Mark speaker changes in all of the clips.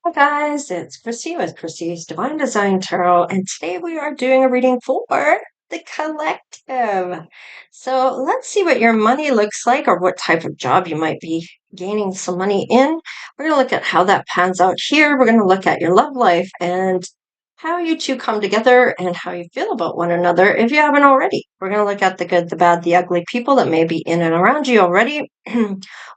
Speaker 1: Hi guys, it's Chrissy with Chrissy's Divine Design Tarot, and today we are doing a reading for the collective. So let's see what your money looks like or what type of job you might be gaining some money in. We're going to look at how that pans out here. We're going to look at your love life and how you two come together and how you feel about one another if you haven't already. We're going to look at the good, the bad, the ugly people that may be in and around you already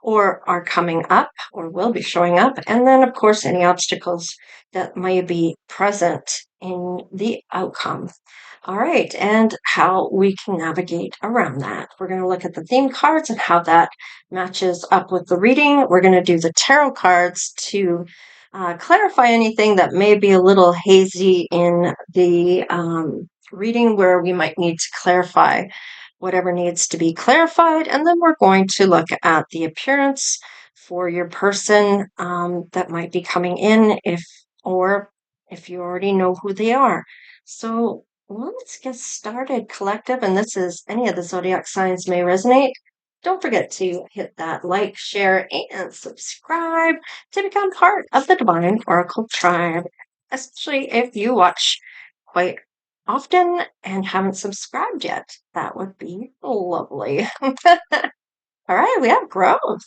Speaker 1: or are coming up or will be showing up. And then, of course, any obstacles that may be present in the outcome. All right, and how we can navigate around that. We're going to look at the theme cards and how that matches up with the reading. We're going to do the tarot cards to clarify anything that may be a little hazy in the reading where we might need to clarify whatever needs to be clarified. And then we're going to look at the appearance for your person that might be coming in or if you already know who they are. So let's get started, collective. And this is any of the zodiac signs may resonate. Don't forget to hit that like, share, and subscribe to become part of the Divine Oracle Tribe, especially if you watch quite often and haven't subscribed yet. That would be lovely. All right, we have growth.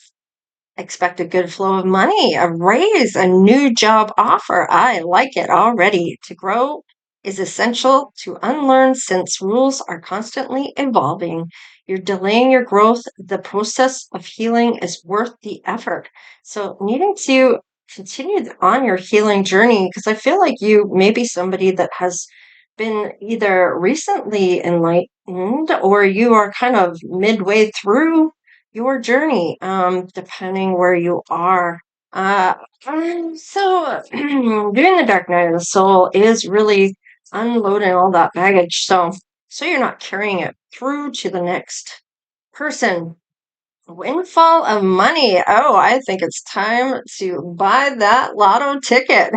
Speaker 1: Expect a good flow of money, a raise, a new job offer. I like it already. To grow is essential to unlearn since rules are constantly evolving. You're delaying your growth. The process of healing is worth the effort. So, needing to continue on your healing journey, because I feel like you may be somebody that has been either recently enlightened or you are kind of midway through your journey, depending where you are. Uh, so doing the dark night of the soul is really unloading all that baggage. So you're not carrying it through to the next person. Windfall of money. Oh, I think it's time to buy that lotto ticket.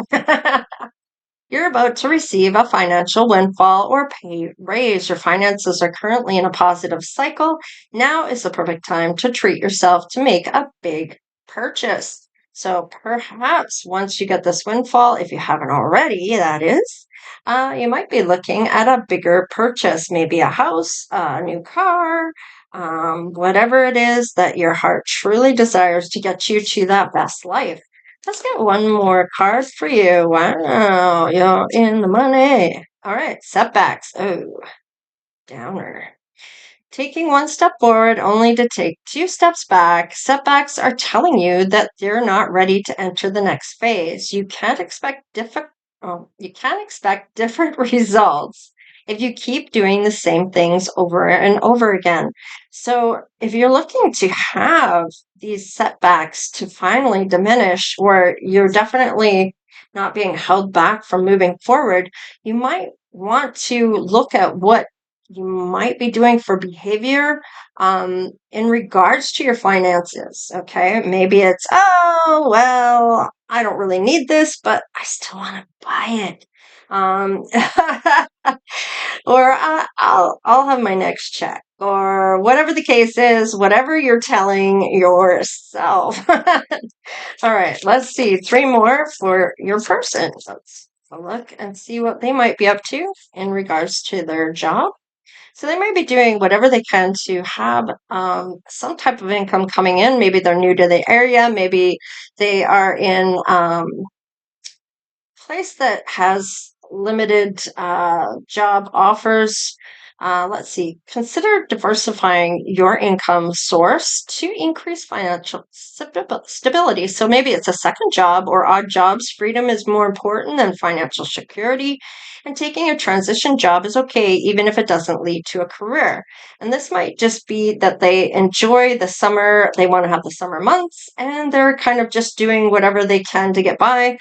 Speaker 1: You're about to receive a financial windfall or pay raise. Your finances are currently in a positive cycle. Now is the perfect time to treat yourself to make a big purchase. So perhaps once you get this windfall, if you haven't already, that is, you might be looking at a bigger purchase, maybe a house, a new car, whatever it is that your heart truly desires to get you to that best life. Let's get one more card for you. Wow, you're in the money. All right, setbacks. Oh, downer. Taking one step forward only to take two steps back. Setbacks are telling you that you're not ready to enter the next phase. You can't expect different results if you keep doing the same things over and over again. So if you're looking to have these setbacks to finally diminish, or you're definitely not being held back from moving forward, you might want to look at what you might be doing for behavior in regards to your finances. Okay, maybe it's, oh well, I don't really need this, but I still want to buy it. Or I'll have my next check, or whatever the case is, whatever you're telling yourself. All right, let's see, three more for your person. Let's look and see what they might be up to in regards to their job. So they might be doing whatever they can to have some type of income coming in. Maybe they're new to the area. Maybe they are in place that has limited job offers. Let's see, consider diversifying your income source to increase financial stability. So maybe it's a second job or odd jobs. Freedom is more important than financial security. And taking a transition job is okay, even if it doesn't lead to a career. And this might just be that they enjoy the summer, they want to have the summer months, and they're kind of just doing whatever they can to get by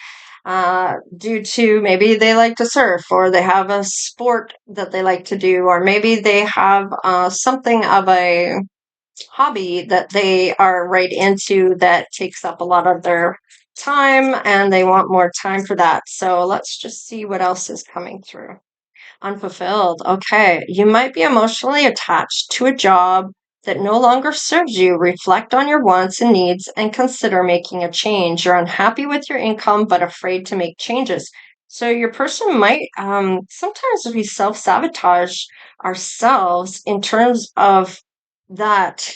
Speaker 1: due to maybe they like to surf or they have a sport that they like to do, or maybe they have something of a hobby that they are right into that takes up a lot of their time and they want more time for that. So let's just see what else is coming through. Unfulfilled. Okay. You might be emotionally attached to a job that no longer serves you. Reflect on your wants and needs and consider making a change. You're unhappy with your income, but afraid to make changes. So your person might sometimes we self-sabotage ourselves in terms of that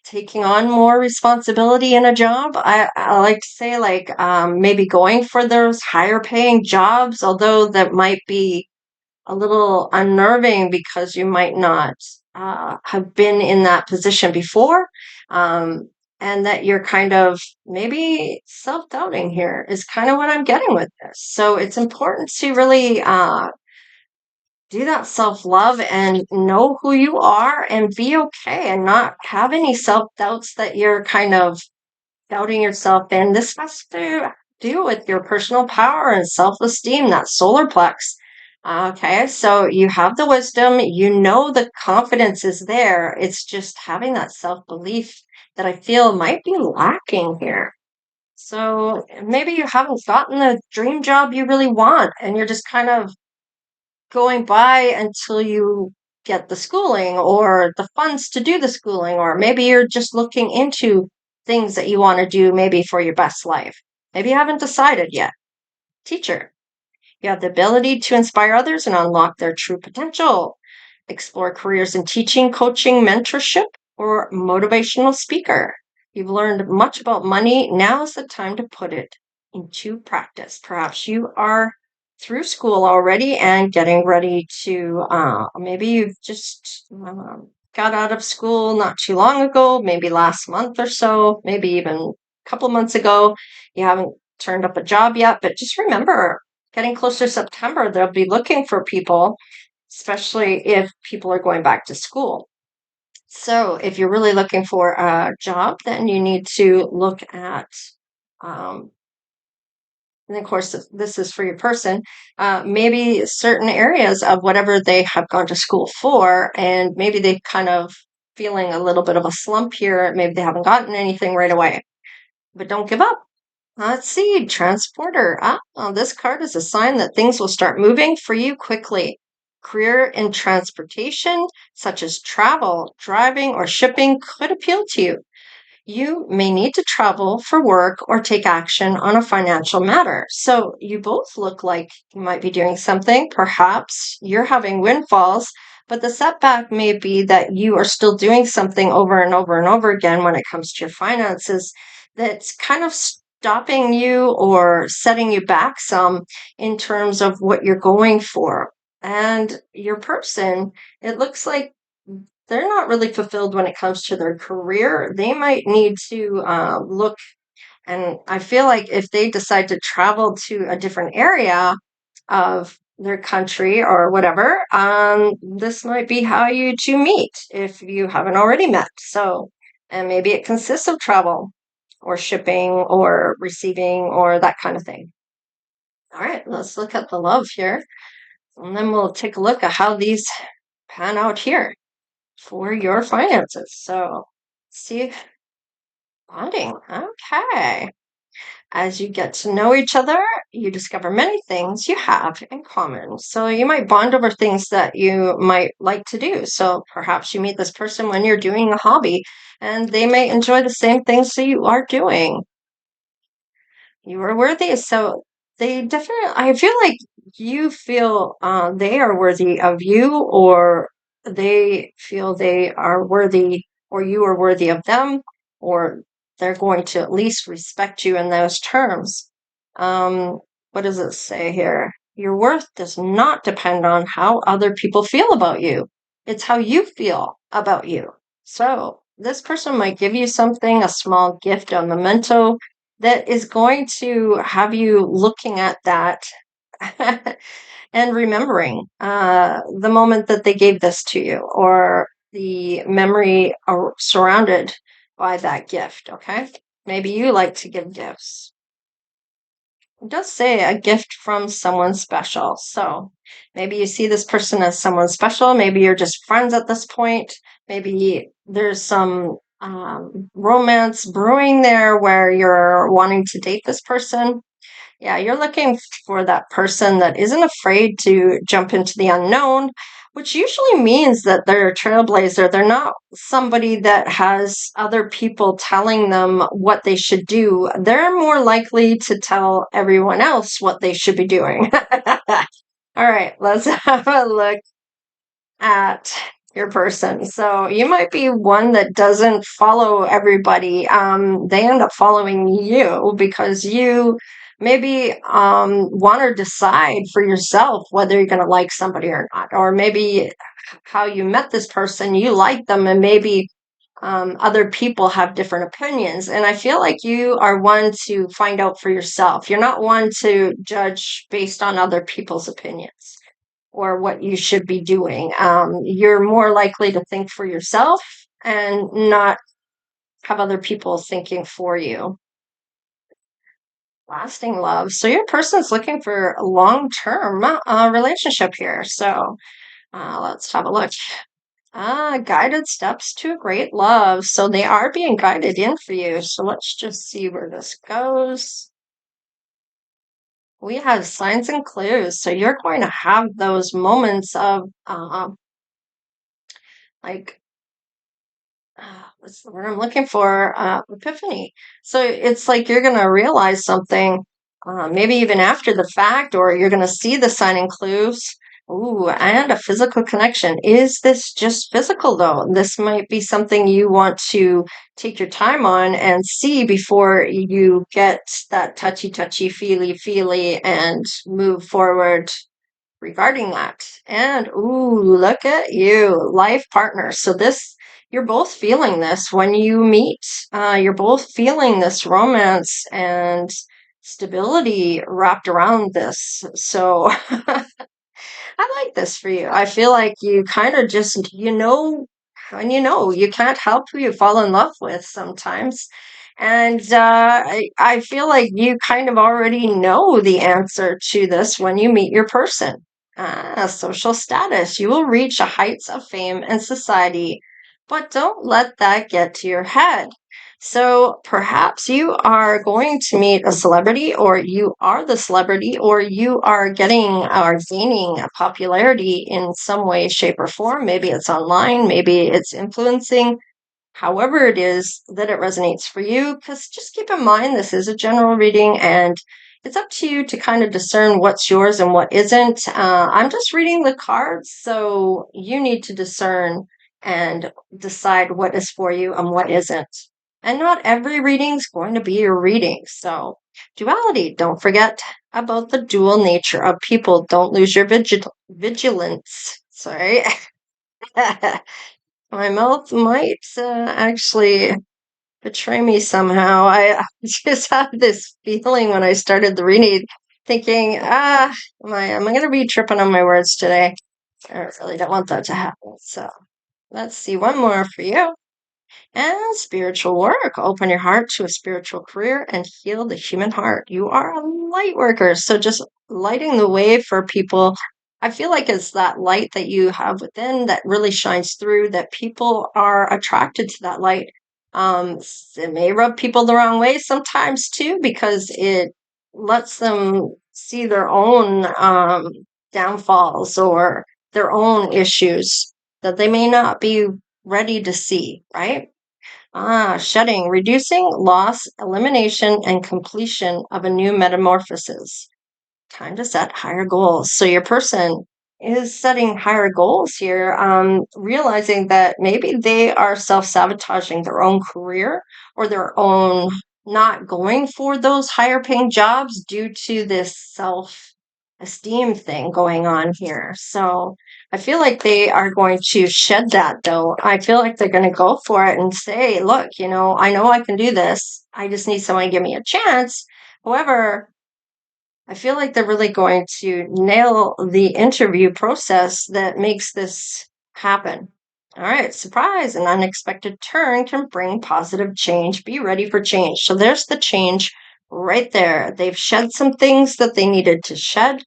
Speaker 1: taking on more responsibility in a job. I like to say like maybe going for those higher paying jobs, although that might be a little unnerving because you might not have been in that position before. And that you're kind of maybe self-doubting here is kind of what I'm getting with this. So it's important to really do that self-love and know who you are and be okay and not have any self-doubts that you're kind of doubting yourself in. This has to do with your personal power and self-esteem, that solar plex. Okay, so you have the wisdom, you know the confidence is there. It's just having that self-belief that I feel might be lacking here. So maybe you haven't gotten the dream job you really want, and you're just kind of going by until you get the schooling or the funds to do the schooling, or maybe you're just looking into things that you want to do maybe for your best life. Maybe you haven't decided yet. Teacher, you have the ability to inspire others and unlock their true potential. Explore careers in teaching, coaching, mentorship, or motivational speaker. You've learned much about money. Now is the time to put it into practice. Perhaps you are through school already and getting ready to, maybe you've just got out of school not too long ago, maybe last month or so, maybe even a couple months ago. You haven't turned up a job yet, but just remember, getting closer to September, they'll be looking for people, especially if people are going back to school. So if you're really looking for a job, then you need to look at, and of course, this is for your person, maybe certain areas of whatever they have gone to school for, and maybe they kind of feeling a little bit of a slump here. Maybe they haven't gotten anything right away, but don't give up. Let's see, transporter. This card is a sign that things will start moving for you quickly. Career in transportation, such as travel, driving, or shipping, could appeal to you. You may need to travel for work or take action on a financial matter. So you both look like you might be doing something. Perhaps you're having windfalls, but the setback may be that you are still doing something over and over and over again when it comes to your finances that's kind of stopping you or setting you back some in terms of what you're going for. And your person, it looks like they're not really fulfilled when it comes to their career. They might need to look, and I feel like if they decide to travel to a different area of their country or whatever, this might be how you two meet if you haven't already met. So, and maybe it consists of travel or shipping or receiving or that kind of thing. All right, let's look at the love here, and then we'll take a look at how these pan out here for your finances. So, see, bonding. Okay. As you get to know each other, you discover many things you have in common. So, you might bond over things that you might like to do. So, perhaps you meet this person when you're doing a hobby and they may enjoy the same things that you are doing. You are worthy. So, they definitely, I feel like you feel they are worthy of you, or they feel they are worthy, or you are worthy of them, or they're going to at least respect you in those terms. Um, what does it say here? Your worth does not depend on how other people feel about you. It's how you feel about you. So this person might give you something, a small gift, a memento that is going to have you looking at that and remembering the moment that they gave this to you, or the memory surrounded by that gift. Okay, maybe you like to give gifts. It does say a gift from someone special, so maybe you see this person as someone special. Maybe you're just friends at this point. Maybe there's some romance brewing there where you're wanting to date this person. Yeah, you're looking for that person that isn't afraid to jump into the unknown, which usually means that they're a trailblazer. They're not somebody that has other people telling them what they should do. They're more likely to tell everyone else what they should be doing. All right, let's have a look at your person. So you might be one that doesn't follow everybody. They end up following you because you maybe want to decide for yourself whether you're going to like somebody or not, or maybe how you met this person, you like them, and maybe other people have different opinions. And I feel like you are one to find out for yourself. You're not one to judge based on other people's opinions or what you should be doing. You're more likely to think for yourself and not have other people thinking for you. Lasting love. So your person's looking for a long-term relationship here. So let's have a look. Guided steps to a great love. So they are being guided in for you. So let's just see where this goes. We have signs and clues. So you're going to have those moments of like what's the word I'm looking for? Epiphany. So it's like you're going to realize something, maybe even after the fact, or you're going to see the sign and clues. Ooh, and a physical connection. Is this just physical though? This might be something you want to take your time on and see before you get that touchy, feely, and move forward regarding that. And ooh, look at you, life partner. So this, you're both feeling this when you meet. You're both feeling this romance and stability wrapped around this. So I like this for you. I feel like you kind of just, and you can't help who you fall in love with sometimes. And I feel like you kind of already know the answer to this when you meet your person. Social status. You will reach the heights of fame and society, but don't let that get to your head. So perhaps you are going to meet a celebrity, or you are the celebrity, or you are getting or gaining a popularity in some way, shape, or form. Maybe it's online, maybe it's influencing, however it is that it resonates for you. Because just keep in mind, this is a general reading and it's up to you to kind of discern what's yours and what isn't. I'm just reading the cards, so you need to discern and decide what is for you and what isn't. And not every reading is going to be your reading. So, duality, don't forget about the dual nature of people. Don't lose your vigilance. Sorry. My mouth might actually betray me somehow. I just have this feeling when I started the reading, thinking, am I going to be tripping on my words today? I really don't want that to happen. So let's see one more for you. And spiritual work. Open your heart to a spiritual career and heal the human heart. You are a light worker. So just lighting the way for people. I feel like it's that light that you have within that really shines through, that people are attracted to that light. It may rub people the wrong way sometimes too, because it lets them see their own downfalls or their own issues that they may not be ready to see, right? Shedding, reducing, loss, elimination, and completion of a new metamorphosis. Time to set higher goals. So your person is setting higher goals here, realizing that maybe they are self-sabotaging their own career or their own not going for those higher paying jobs due to this self-esteem thing going on here. So I feel like they are going to shed that though. I feel like they're going to go for it and say, look, I know I can do this. I just need someone to give me a chance. However, I feel like they're really going to nail the interview process that makes this happen. All right, surprise, an unexpected turn can bring positive change. Be ready for change. So there's the change right there. They've shed some things that they needed to shed,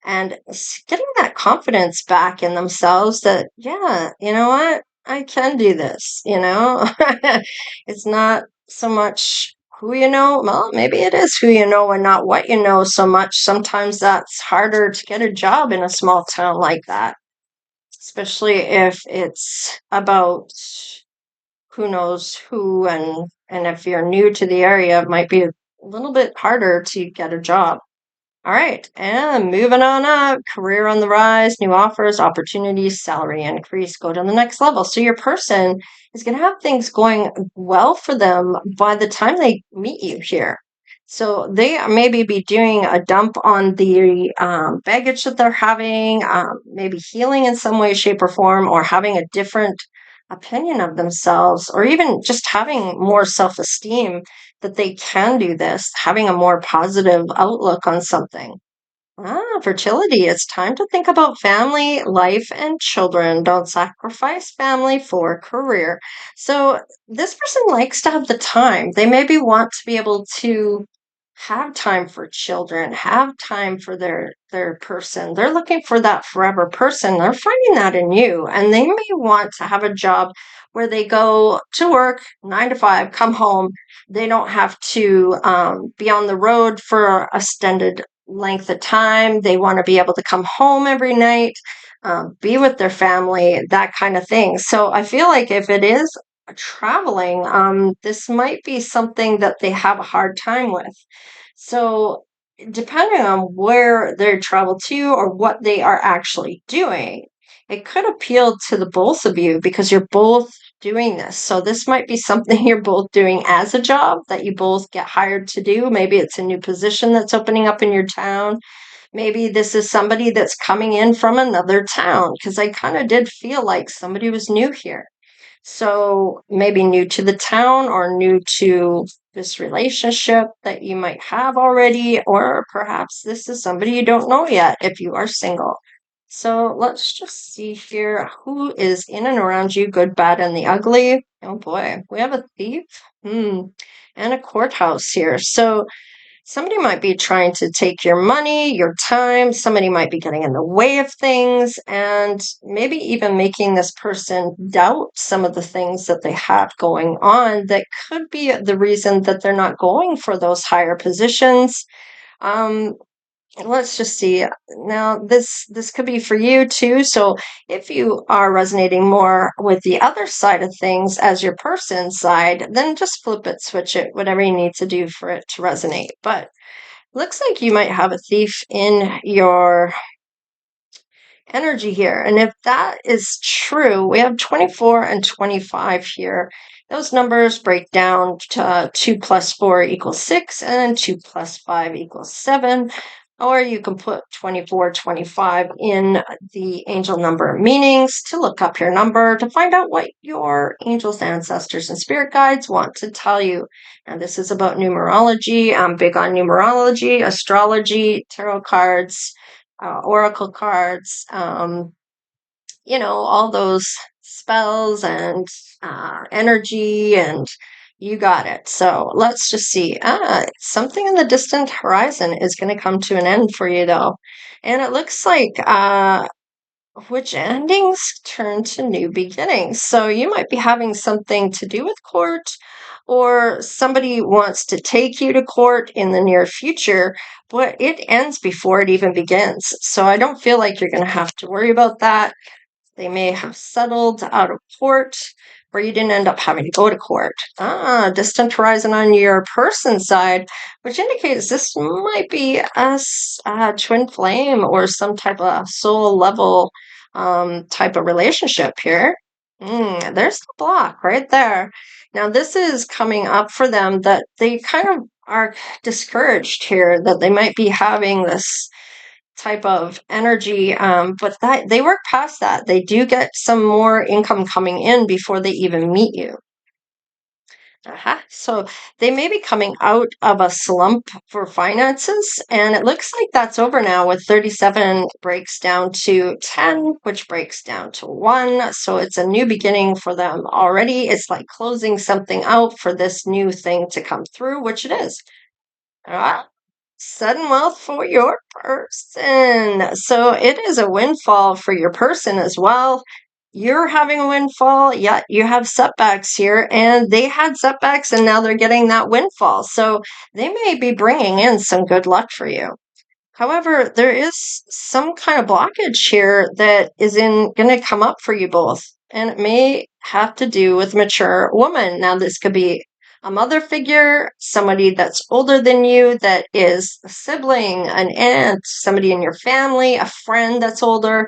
Speaker 1: and getting that confidence back in themselves that, yeah, you know what? I can do this, It's not so much who you know. Well, maybe it is who you know and not what you know so much. Sometimes that's harder to get a job in a small town like that. especially if it's about who knows who, and if you're new to the area, it might be a little bit harder to get a job. All right, and moving on up, career on the rise, new offers, opportunities, salary increase, go to the next level. So your person is going to have things going well for them by the time they meet you here. So they maybe be doing a dump on the baggage that they're having, maybe healing in some way, shape, or form, or having a different opinion of themselves, or even just having more self-esteem that they can do this, having a more positive outlook on something. Fertility. It's time to think about family, life, and children. Don't sacrifice family for career. So this person likes to have the time. They maybe want to be able to have time for children, have time for their person. They're looking for that forever person. They're finding that in you, and they may want to have a job where they go to work 9 to 5, come home. They don't have to be on the road for a extended length of time. They want to be able to come home every night, be with their family, that kind of thing. So I feel like if it is traveling, this might be something that they have a hard time with. So, depending on where they travel to or what they are actually doing, it could appeal to the both of you because you're both doing this. So, this might be something you're both doing as a job that you both get hired to do. Maybe it's a new position that's opening up in your town. Maybe this is somebody that's coming in from another town because I kind of did feel like somebody was new here. So maybe new to the town or new to this relationship that you might have already, or perhaps this is somebody you don't know yet if you are single. So let's just see here who is in and around you, good, bad, and the ugly. Oh boy, we have a thief, and a courthouse here. So somebody might be trying to take your money, your time. Somebody might be getting in the way of things, and maybe even making this person doubt some of the things that they have going on that could be the reason that they're not going for those higher positions. Um, let's just see. Now, this could be for you too. So if you are resonating more with the other side of things as your person side, then just flip it, switch it, whatever you need to do for it to resonate. But looks like you might have a thief in your energy here. And if that is true, we have 24 and 25 here. Those numbers break down to 2 plus 4 equals 6 and 2 plus 5 equals 7. Or you can put 24, 25 in the angel number meanings to look up your number to find out what your angels, ancestors, and spirit guides want to tell you. And this is about numerology. I'm big on numerology, astrology, tarot cards, oracle cards, all those spells and energy, and you got it. So let's just see. Something in the distant horizon is going to come to an end for you, though. And it looks like which endings turn to new beginnings. So you might be having something to do with court, or somebody wants to take you to court in the near future, but it ends before it even begins. So I don't feel like you're going to have to worry about that. They may have settled out of court, or you didn't end up having to go to court. Distant horizon on your person side, which indicates this might be a twin flame or some type of soul level type of relationship here. There's the block right there. Now, this is coming up for them that they kind of are discouraged here, that they might be having this type of energy, but that they work past that. They do get some more income coming in before they even meet you. So they may be coming out of a slump for finances, and it looks like that's over now with 37 breaks down to 10, which breaks down to 1. So it's a new beginning for them already. It's like closing something out for this new thing to come through, which it is. Sudden wealth for your person. So it is a windfall for your person as well. You're having a windfall, yet you have setbacks here, and they had setbacks and now they're getting that windfall. So they may be bringing in some good luck for you. However, there is some kind of blockage here that isn't going to come up for you both. And it may have to do with mature woman. Now, this could be a mother figure, somebody that's older than you, that is a sibling, an aunt, somebody in your family, a friend that's older.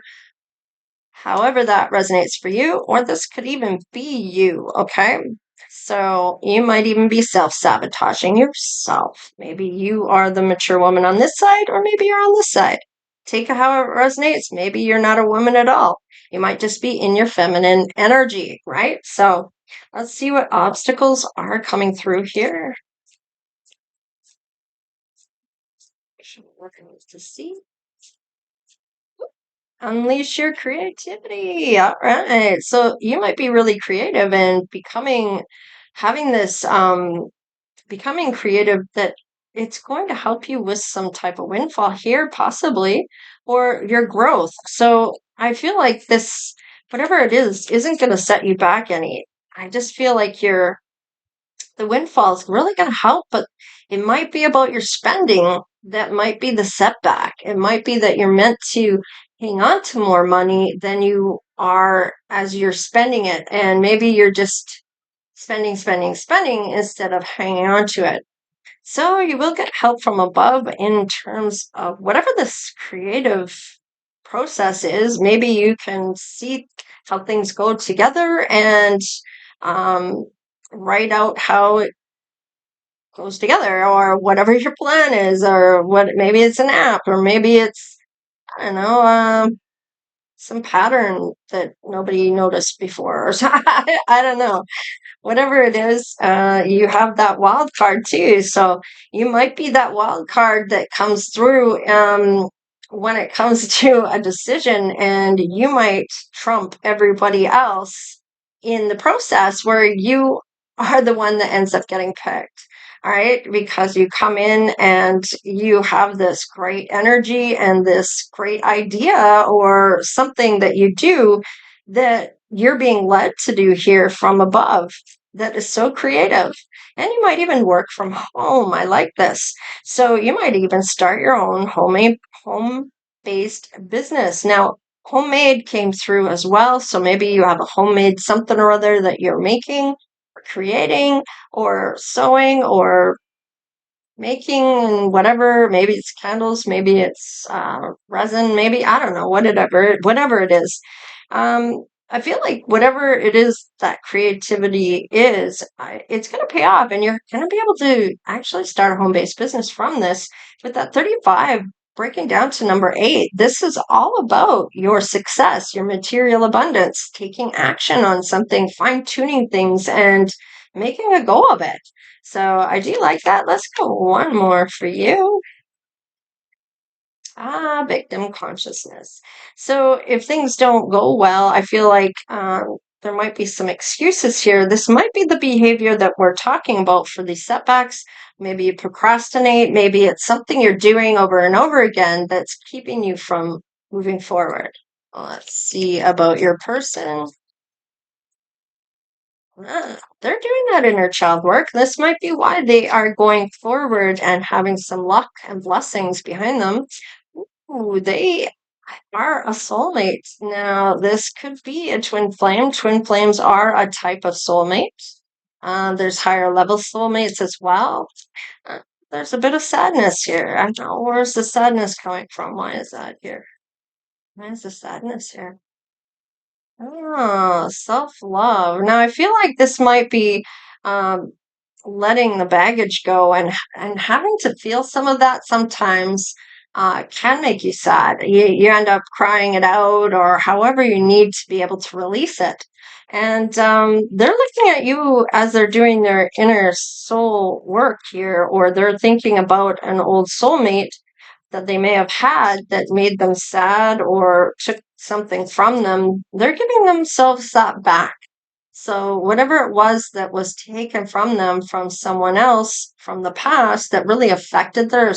Speaker 1: However that resonates for you, or this could even be you, okay? So you might even be self-sabotaging yourself. Maybe you are the mature woman on this side, or maybe you're on this side. Take it how it resonates. Maybe you're not a woman at all. You might just be in your feminine energy, right? So let's see what obstacles are coming through here. Working to see. Unleash your creativity. All right. So you might be really creative and having this, becoming creative, that it's going to help you with some type of windfall here, possibly, or your growth. So I feel like this, whatever it is, isn't going to set you back any. I just feel like the windfall is really going to help, but it might be about your spending that might be the setback. It might be that you're meant to hang on to more money than you are as you're spending it. And maybe you're just spending instead of hanging on to it. So you will get help from above in terms of whatever this creative process is. Maybe you can see how things go together and um, write out how it goes together, or whatever your plan is, or what, maybe it's an app, or maybe it's, I don't know, some pattern that nobody noticed before, or I don't know. Whatever it is, you have that wild card too. So you might be that wild card that comes through when it comes to a decision, and you might trump everybody else in the process, where you are the one that ends up getting picked. All right, because you come in and you have this great energy and this great idea or something that you do that you're being led to do here from above, that is so creative. And you might even work from home. I like this. So you might even start your own home-based business. Now, homemade came through as well. So maybe you have a homemade something or other that you're making or creating or sewing or making, whatever. Maybe it's candles, maybe it's resin, maybe, I don't know, whatever it is. I feel like whatever it is that creativity is, it's going to pay off, and you're going to be able to actually start a home-based business from this. With that 35 breaking down to number 8, this is all about your success, your material abundance, taking action on something, fine-tuning things, and making a go of it. So I do like that. Let's go one more for you. Victim consciousness. So if things don't go well, I feel like there might be some excuses here. This might be the behavior that we're talking about for these setbacks. Maybe you procrastinate. Maybe it's something you're doing over and over again that's keeping you from moving forward. Let's see about your person. They're doing that inner child work. This might be why they are going forward and having some luck and blessings behind them. Ooh, they are a soulmate. Now, this could be a twin flame. Twin flames are a type of soulmate. There's higher level soulmates as well. Uh, there's a bit of sadness here. I don't know, where's the sadness coming from? Why is that here? Why is the sadness here? Oh, self-love. Now I feel like this might be um, letting the baggage go, and having to feel some of that sometimes can make you sad. You end up crying it out, or however you need to be able to release it. And they're looking at you as they're doing their inner soul work here, or they're thinking about an old soulmate that they may have had that made them sad or took something from them. They're giving themselves that back. So whatever it was that was taken from them from someone else from the past that really affected their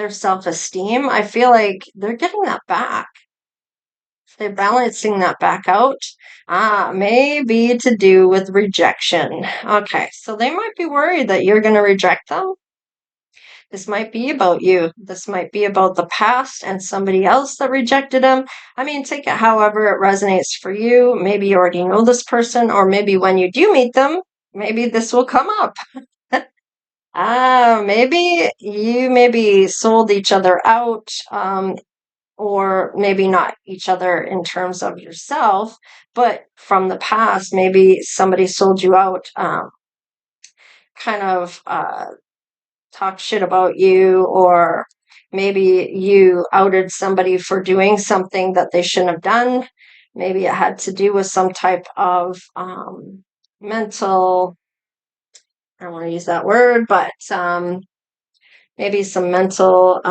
Speaker 1: self-esteem, I feel like they're getting that back. They're balancing that back out. Maybe to do with rejection. Okay, so they might be worried that you're going to reject them. This might be about you. This might be about the past and somebody else that rejected them. I mean, take it however it resonates for you. Maybe you already know this person, or maybe when you do meet them, maybe this will come up. Maybe you maybe sold each other out, or maybe not each other in terms of yourself, but from the past, maybe somebody sold you out, kind of talk shit about you, or maybe you outed somebody for doing something that they shouldn't have done. Maybe it had to do with some type of mental, I don't want to use that word, but maybe some mental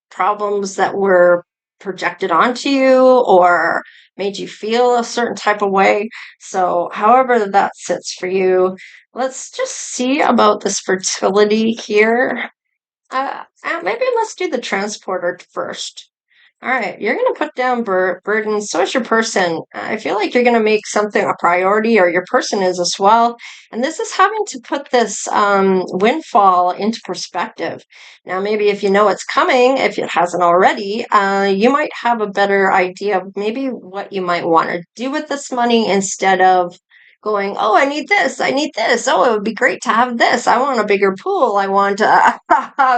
Speaker 1: problems that were projected onto you or made you feel a certain type of way. So, however that sits for you, let's just see about this fertility here. Maybe let's do the transporter first. All right, you're going to put down burdens. So is your person. I feel like you're going to make something a priority, or your person is as well. And this is having to put this windfall into perspective. Now, maybe if you know it's coming, if it hasn't already, you might have a better idea of maybe what you might want to do with this money, instead of going, oh, I need this, I need this. Oh, it would be great to have this. I want a bigger pool. I want a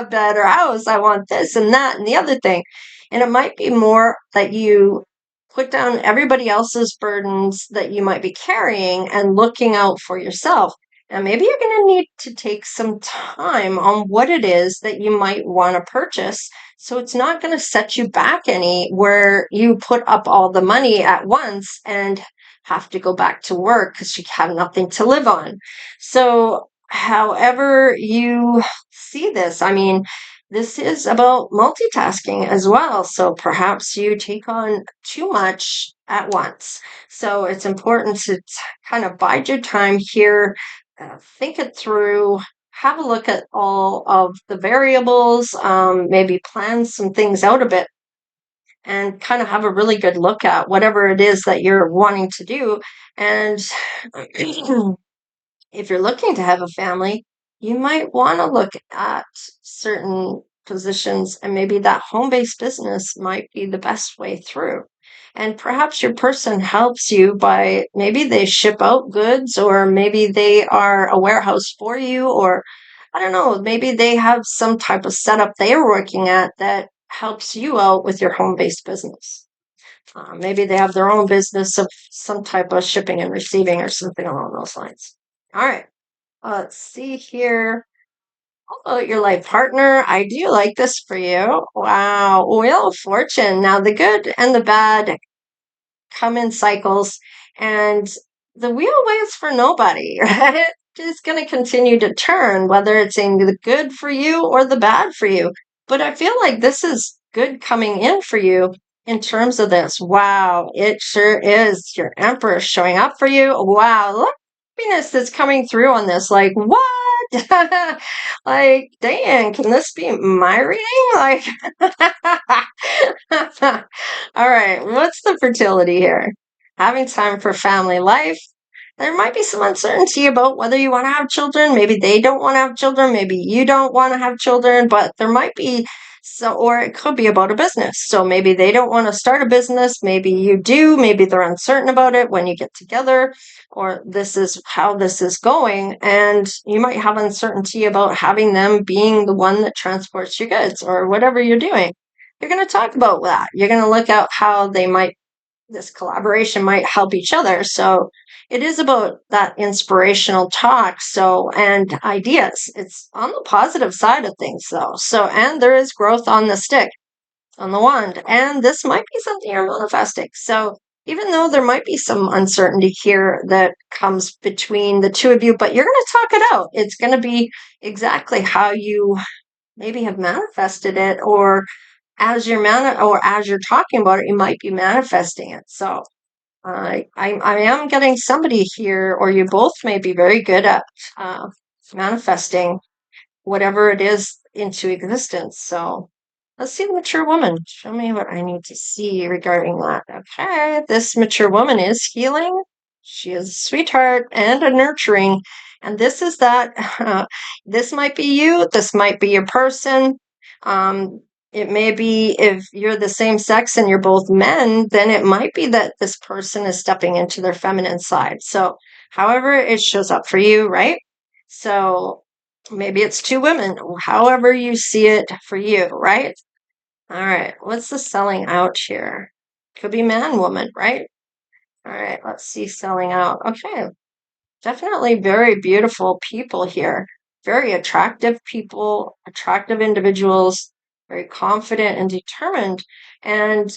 Speaker 1: better house. I want this and that and the other thing. And it might be more that you put down everybody else's burdens that you might be carrying and looking out for yourself. And maybe you're going to need to take some time on what it is that you might want to purchase. So it's not going to set you back any, where you put up all the money at once and have to go back to work because you have nothing to live on. So however you see this, I mean, this is about multitasking as well. So perhaps you take on too much at once. So it's important to kind of bide your time here, think it through, have a look at all of the variables, maybe plan some things out a bit, and kind of have a really good look at whatever it is that you're wanting to do. And if you're looking to have a family, you might want to look at certain positions, and maybe that home-based business might be the best way through. And perhaps your person helps you by, maybe they ship out goods, or maybe they are a warehouse for you, or I don't know, maybe they have some type of setup they're working at that helps you out with your home-based business. Maybe they have their own business of some type of shipping and receiving or something along those lines. All right, let's see here. Oh, your life partner. I do like this for you. Wow, Wheel of Fortune. Now, the good and the bad come in cycles, and the wheel waits for nobody, right? It's going to continue to turn, whether it's in the good for you or the bad for you. But I feel like this is good coming in for you in terms of this. Wow, it sure is. Your Emperor showing up for you. Wow, look, happiness that's coming through on this. Like, what? Like, dang, can this be my reading? Like, all right, what's the fertility here? Having time for family life. There might be some uncertainty about whether you want to have children. Maybe they don't want to have children. Maybe you don't want to have children, but there might be so, or it could be about a business. So maybe they don't want to start a business. Maybe you do. Maybe they're uncertain about it when you get together, or this is how this is going. And you might have uncertainty about having them being the one that transports your goods or whatever you're doing. You're going to talk about that. You're going to look at how this collaboration might help each other. So it is about that inspirational talk. So, and ideas. It's on the positive side of things though. So, and there is growth on the stick, on the wand, and this might be something you're manifesting. So even though there might be some uncertainty here that comes between the two of you, but you're going to talk it out. It's going to be exactly how you maybe have manifested it, or as you're talking about it, you might be manifesting it. So I am getting somebody here, or you both may be very good at manifesting whatever it is into existence. So let's see the mature woman. Show me what I need to see regarding that. Okay, this mature woman is healing. She is a sweetheart and a nurturing. And this is that, this might be you, this might be your person. It may be if you're the same sex and you're both men, then it might be that this person is stepping into their feminine side. So, however it shows up for you, right? So, maybe it's two women, however you see it for you, right? All right, what's the selling out here? Could be man, woman, right? All right, let's see selling out. Okay, definitely very beautiful people here. Very attractive people, attractive individuals, very confident and determined. And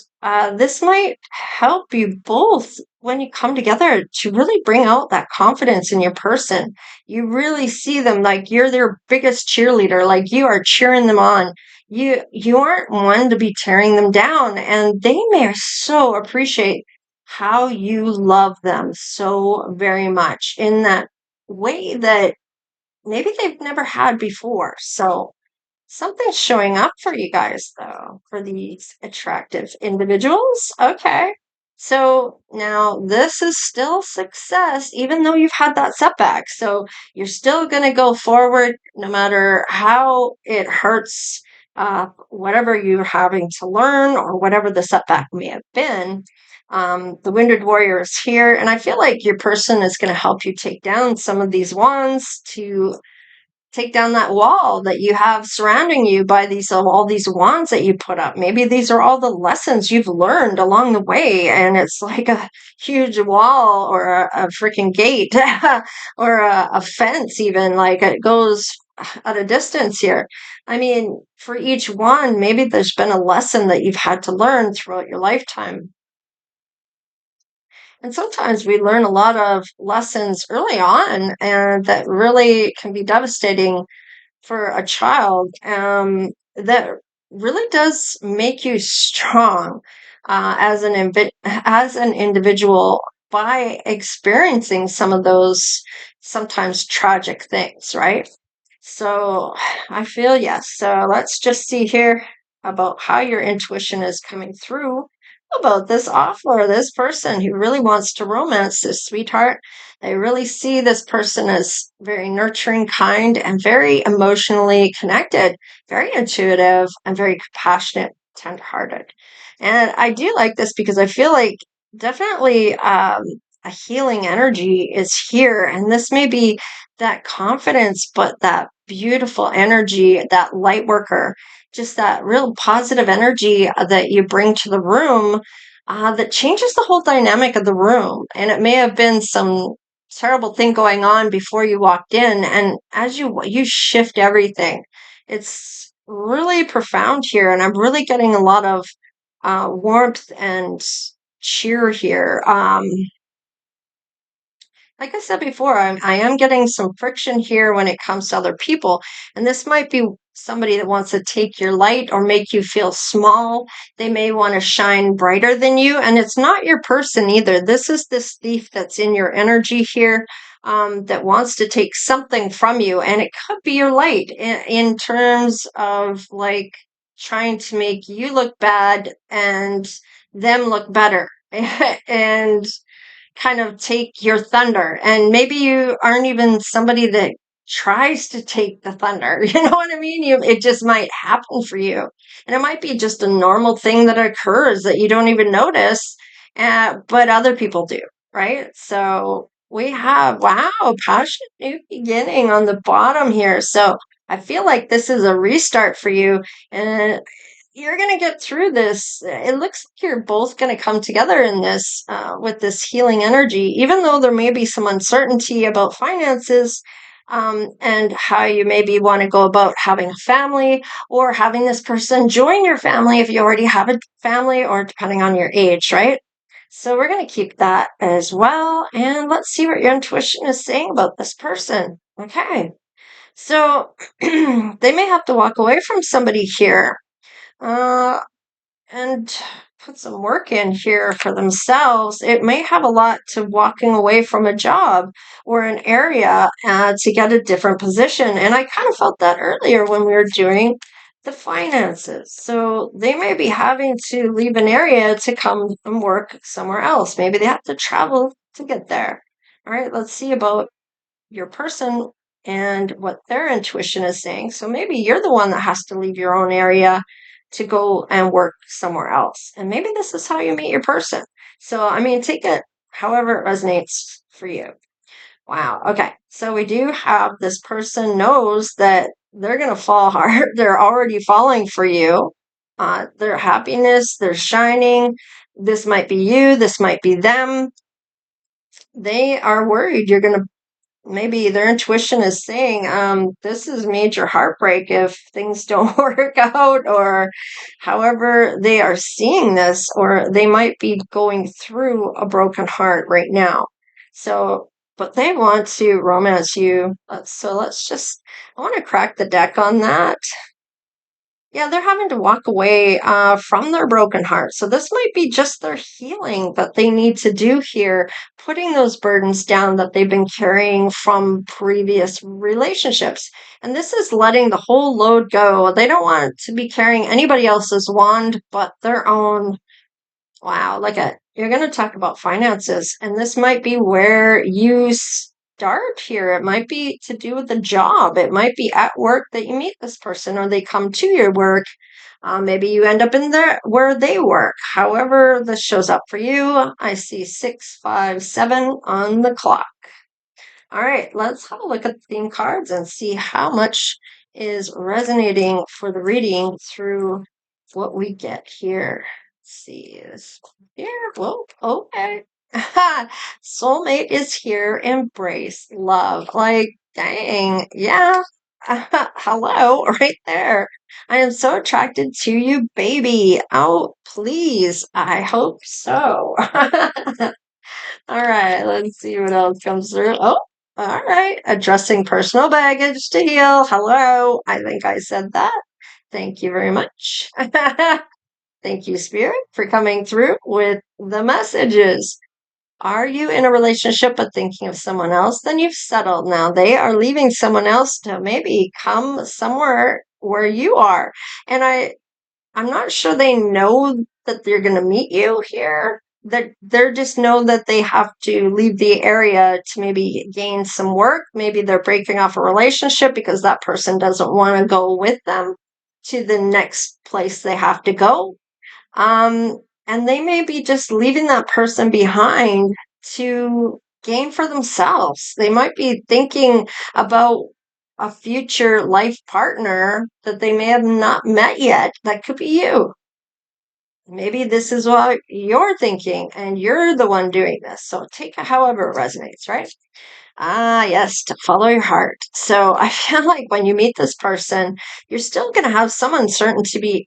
Speaker 1: this might help you both when you come together to really bring out that confidence in your person. You really see them like you're their biggest cheerleader, like you are cheering them on. You aren't one to be tearing them down, and they may so appreciate how you love them so very much in that way that maybe they've never had before. So something's showing up for you guys, though, for these attractive individuals. Okay. So now this is still success, even though you've had that setback. So you're still going to go forward no matter how it hurts, whatever you're having to learn or whatever the setback may have been. The Winded Warrior is here, and I feel like your person is going to help you take down some of these wands to take down that wall that you have surrounding you by these all these wands that you put up. Maybe these are all the lessons you've learned along the way, and it's like a huge wall or a freaking gate or a fence, even like it goes at a distance here. I mean, for each one, maybe there's been a lesson that you've had to learn throughout your lifetime. And sometimes we learn a lot of lessons early on, and that really can be devastating for a child, that really does make you strong as an individual by experiencing some of those sometimes tragic things, right? So I feel yes. So let's just see here about how your intuition is coming through about this offer, this person who really wants to romance this sweetheart. They really see this person as very nurturing, kind, and very emotionally connected, very intuitive, and very compassionate, tenderhearted. And I do like this because I feel like definitely a healing energy is here. And this may be that confidence, but that beautiful energy, that light worker, just that real positive energy that you bring to the room, that changes the whole dynamic of the room. And it may have been some terrible thing going on before you walked in, and as you shift everything. It's really profound here, and I'm really getting a lot of warmth and cheer here. Like I said before, I am getting some friction here when it comes to other people. And this might be somebody that wants to take your light or make you feel small. They may want to shine brighter than you. And it's not your person either. This is this thief that's in your energy here, that wants to take something from you. And it could be your light in terms of like trying to make you look bad and them look better. And kind of take your thunder. And maybe you aren't even somebody that tries to take the thunder. You know what I mean? It just might happen for you. And it might be just a normal thing that occurs that you don't even notice, but other people do, right? So we have, wow, passionate new beginning on the bottom here. So I feel like this is a restart for you. And you're going to get through this. It looks like you're both going to come together in this, with this healing energy, even though there may be some uncertainty about finances, and how you maybe want to go about having a family or having this person join your family if you already have a family, or depending on your age, right? So we're going to keep that as well. And let's see what your intuition is saying about this person. Okay. So they may have to walk away from somebody here, uh, and put some work in here for themselves. It may have a lot to walking away from a job or an area, to get a different position. And I kind of felt that earlier when we were doing the finances. So they may be having to leave an area to come and work somewhere else. Maybe they have to travel to get there. All right, let's see about your person and what their intuition is saying. So maybe you're the one that has to leave your own area to go and work somewhere else. And maybe this is how you meet your person. So, I mean, take it however it resonates for you. Wow. Okay. So we do have this person knows that they're going to fall hard. They're already falling for you. Their happiness, they're shining. This might be you. This might be them. They are worried you're going to, maybe their intuition is saying, this is major heartbreak if things don't work out, or however they are seeing this, or they might be going through a broken heart right now. So, but they want to romance you. So I want to crack the deck on that. Yeah, they're having to walk away from their broken heart. So this might be just their healing that they need to do here, putting those burdens down that they've been carrying from previous relationships. And this is letting the whole load go. They don't want to be carrying anybody else's wand but their own. Wow, you're going to talk about finances, and this might be where you start here. It might be to do with the job. It might be at work that you meet this person, or they come to your work. Maybe you end up in there where they work. However, this shows up for you. I see 657 on the clock. All right, let's have a look at the theme cards and see how much is resonating for the reading through what we get here. Let's see this here. Whoa, okay. Soulmate is here. Embrace love. Like, dang, yeah. Hello, right there. I am so attracted to you, baby. Oh, please. I hope so. All right, let's see what else comes through. Oh, all right. Addressing personal baggage to heal. Hello. I think I said that. Thank you very much. Thank you, Spirit, for coming through with the messages. Are you in a relationship but thinking of someone else? Then you've settled now. They are leaving someone else to maybe come somewhere where you are. And I'm not sure they know that they're going to meet you here. They're just know that they have to leave the area to maybe gain some work. Maybe they're breaking off a relationship because that person doesn't want to go with them to the next place they have to go. And they may be just leaving that person behind to gain for themselves. They might be thinking about a future life partner that they may have not met yet. That could be you. Maybe this is what you're thinking and you're the one doing this. So take it however it resonates, right? Ah, yes, to follow your heart. So I feel like when you meet this person, you're still going to have some uncertainty,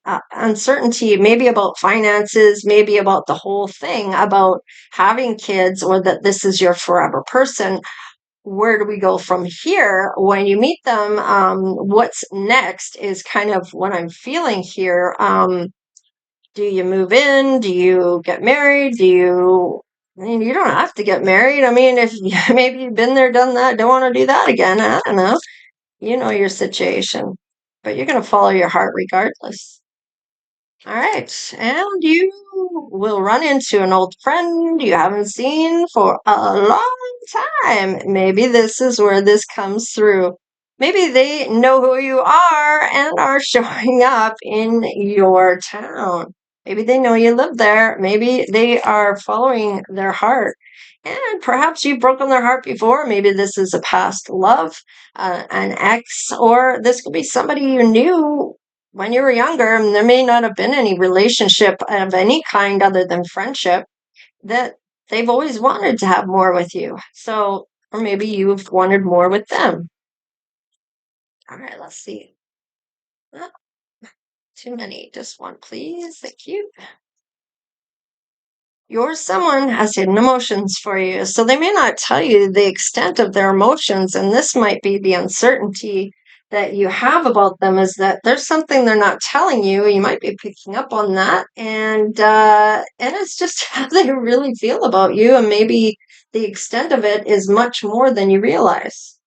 Speaker 1: maybe about finances, maybe about the whole thing, about having kids, or that this is your forever person. Where do we go from here? When you meet them, what's next is kind of what I'm feeling here. Do you move in? Do you get married? I mean, you don't have to get married. I mean, if maybe you've been there, done that, don't want to do that again. I don't know. You know your situation, but you're going to follow your heart regardless. All right. And you will run into an old friend you haven't seen for a long time. Maybe this is where this comes through. Maybe they know who you are and are showing up in your town. Maybe they know you live there. Maybe they are following their heart. And perhaps you've broken their heart before. Maybe this is a past love, an ex, or this could be somebody you knew when you were younger, and there may not have been any relationship of any kind other than friendship, that they've always wanted to have more with you. So, or maybe you've wanted more with them. All right, let's see. Oh, too many. Just one, please. Thank you. Your someone has hidden emotions for you. So they may not tell you the extent of their emotions, and this might be the uncertainty that you have about them, is that there's something they're not telling you. You might be picking up on that, and it's just how they really feel about you, and maybe the extent of it is much more than you realize.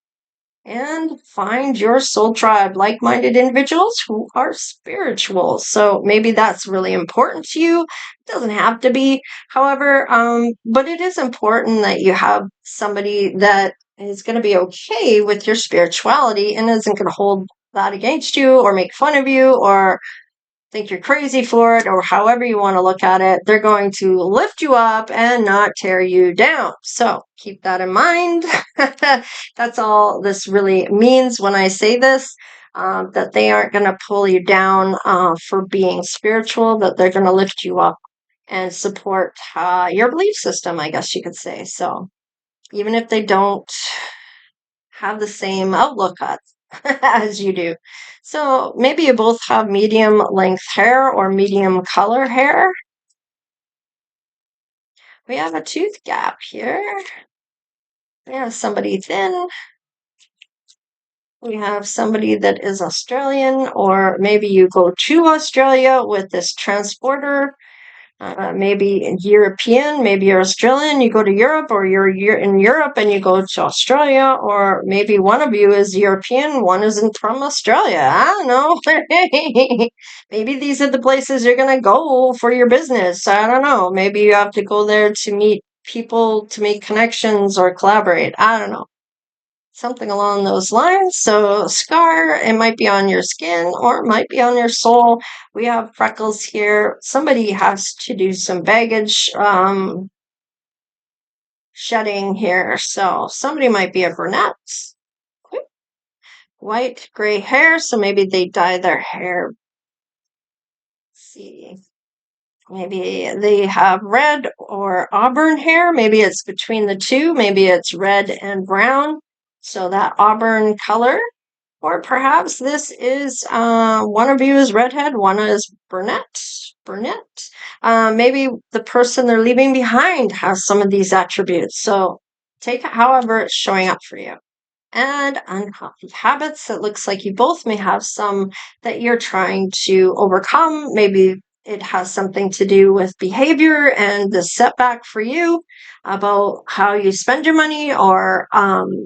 Speaker 1: And find your soul tribe, like-minded individuals who are spiritual. So maybe that's really important to you. It doesn't have to be, however, but it is important that you have somebody that is going to be okay with your spirituality and isn't going to hold that against you or make fun of you or think you're crazy for it, or however you want to look at it. They're going to lift you up and not tear you down. So keep that in mind. That's all this really means when I say this, that they aren't going to pull you down for being spiritual, that they're going to lift you up and support your belief system, I guess you could say. So even if they don't have the same outlook as you do. So maybe you both have medium length hair or medium color hair. We have a tooth gap here. We have somebody thin. We have somebody that is Australian, or maybe you go to Australia with this transporter. Maybe European, maybe you're Australian, you go to Europe, or you're in Europe and you go to Australia, or maybe one of you is European, one isn't from Australia. I don't know. Maybe these are the places you're going to go for your business. I don't know. Maybe you have to go there to meet people, to make connections or collaborate. I don't know. Something along those lines. So scar, it might be on your skin or it might be on your soul. We have freckles here. Somebody has to do some baggage shedding here. So somebody might be a brunette. White, gray hair. So maybe they dye their hair. Let's see. Maybe they have red or auburn hair. Maybe it's between the two. Maybe it's red and brown. So that auburn color. Or perhaps this is one of you is redhead, one is brunette. Maybe the person they're leaving behind has some of these attributes. So take it however it's showing up for you. And unhealthy habits. It looks like you both may have some that you're trying to overcome. Maybe it has something to do with behavior and the setback for you about how you spend your money, or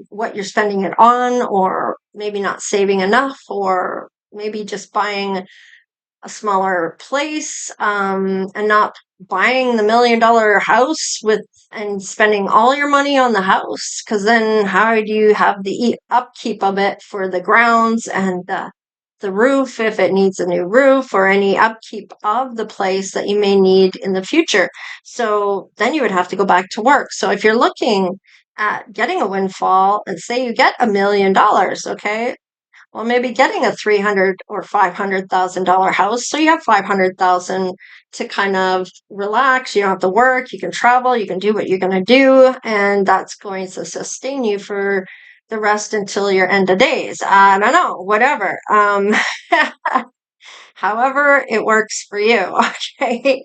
Speaker 1: what you're spending it on, or maybe not saving enough, or maybe just buying a smaller place and not buying the $1 million house and spending all your money on the house, because then how do you have the upkeep of it for the grounds and the roof, if it needs a new roof, or any upkeep of the place that you may need in the future? So then you would have to go back to work. So if you're looking at getting a windfall, and say you get $1 million, okay, well, maybe getting a $300,000 or $500,000 house, so you have $500,000 to kind of relax. You don't have to work. You can travel. You can do what you're going to do, and that's going to sustain you for the rest until your end of days. I don't know, whatever. However, it works for you. Okay,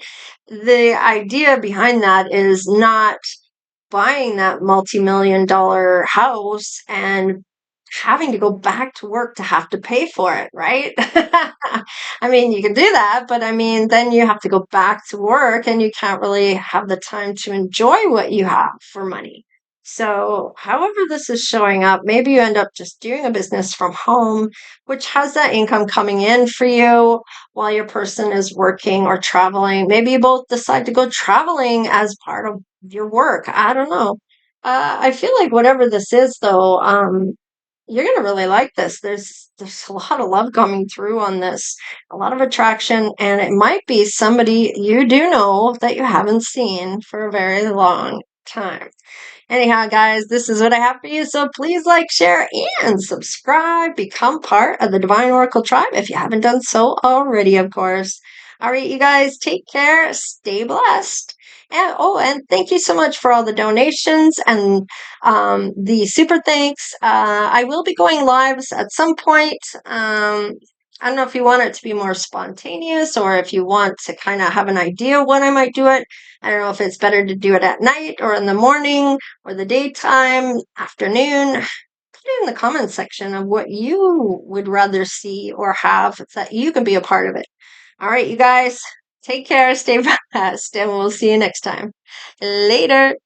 Speaker 1: the idea behind that is not buying that multi-million-dollar house and having to go back to work to have to pay for it, right? I mean, you can do that, but I mean, then you have to go back to work and you can't really have the time to enjoy what you have for money. So, however this is showing up, maybe you end up just doing a business from home, which has that income coming in for you while your person is working or traveling. Maybe you both decide to go traveling as part of your work. I don't know. I feel like whatever this is, though, you're gonna really like this. There's a lot of love coming through on this, a lot of attraction, and it might be somebody you do know that you haven't seen for a very long time. Anyhow, guys, this is what I have for you. So please like, share, and subscribe. Become part of the Divine Oracle Tribe if you haven't done so already, of course. All right, you guys, take care. Stay blessed. And thank you so much for all the donations and the super thanks. I will be going lives at some point. I don't know if you want it to be more spontaneous or if you want to kind of have an idea when I might do it. I don't know if it's better to do it at night or in the morning or the daytime, afternoon. Put it in the comment section of what you would rather see or have so that you can be a part of it. All right, you guys, take care, stay blessed, and we'll see you next time. Later.